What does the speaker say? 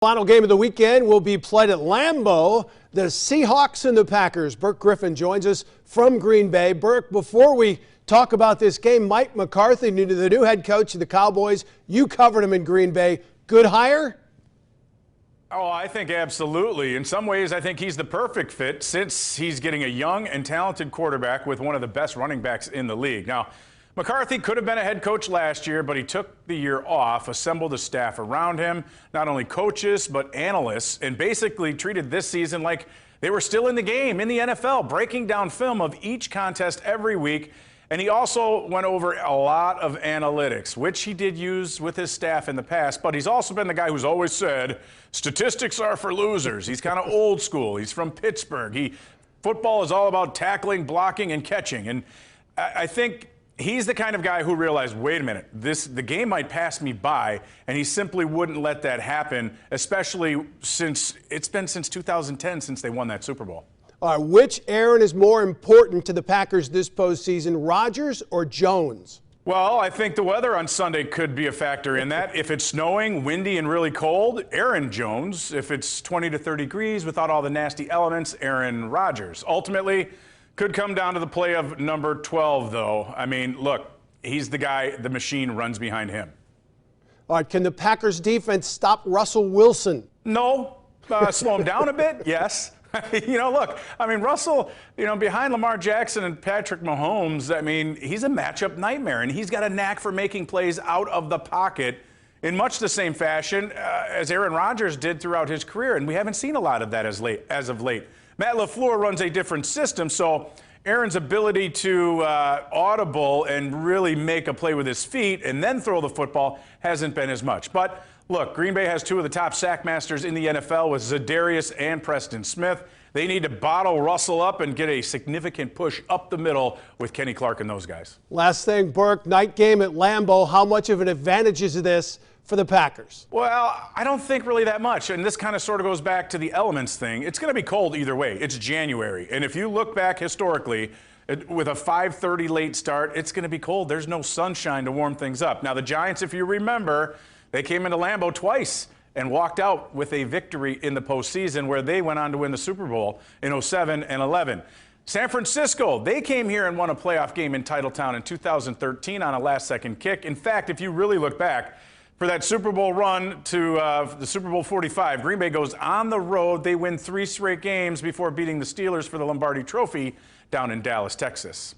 Final game of the weekend will be played at Lambeau. The Seahawks and the Packers. Burke Griffin joins us from Green Bay. Burke, before we talk about this game, Mike McCarthy, the new head coach of the Cowboys, you covered him in Green Bay. Good hire? Oh, I think absolutely. In some ways, I think he's the perfect fit since he's getting a young and talented quarterback with one of the best running backs in the league. Now, McCarthy could have been a head coach last year, but he took the year off, assembled a staff around him, not only coaches, but analysts, and basically treated this season like they were still in the game in the NFL, breaking down film of each contest every week. And he also went over a lot of analytics, which he did use with his staff in the past, but he's also been the guy who's always said, statistics are for losers. He's kind of old school. He's from Pittsburgh. Football is all about tackling, blocking, and catching. And I think he's the kind of guy who realized, wait a minute, the game might pass me by, and he simply wouldn't let that happen, especially since it's been since 2010 since they won that Super Bowl. All right, which Aaron is more important to the Packers this postseason, Rodgers or Jones? Well, I think the weather on Sunday could be a factor in that. If it's snowing, windy, and really cold, Aaron Jones. If it's 20 to 30 degrees without all the nasty elements, Aaron Rodgers. Ultimately, could come down to the play of number 12, though. I mean, look, he's the guy, the machine runs behind him. All right, can the Packers defense stop Russell Wilson? No. Slow him down a bit, yes. Look, I mean, Russell, behind Lamar Jackson and Patrick Mahomes, I mean, he's a matchup nightmare, and he's got a knack for making plays out of the pocket in much the same fashion as Aaron Rodgers did throughout his career, and we haven't seen a lot of that as of late. Matt LaFleur runs a different system, so Aaron's ability to audible and really make a play with his feet and then throw the football hasn't been as much. But look, Green Bay has two of the top sack masters in the NFL with Zadarius and Preston Smith. They need to bottle Russell up and get a significant push up the middle with Kenny Clark and those guys. Last thing, Burke, night game at Lambeau. How much of an advantage is this for the Packers? Well, I don't think really that much, and this kind of sort of goes back to the elements thing. It's going to be cold either way. It's January, and if you look back historically, with a 5:30 late start, it's going to be cold. There's no sunshine to warm things up. Now, the Giants, if you remember, they came into Lambeau twice and walked out with a victory in the postseason where they went on to win the Super Bowl in 07 and 11. San Francisco, they came here and won a playoff game in Titletown in 2013 on a last-second kick. In fact, if you really look back, for that Super Bowl run to the Super Bowl 45, Green Bay goes on the road. They win 3 straight games before beating the Steelers for the Lombardi Trophy down in Dallas, Texas.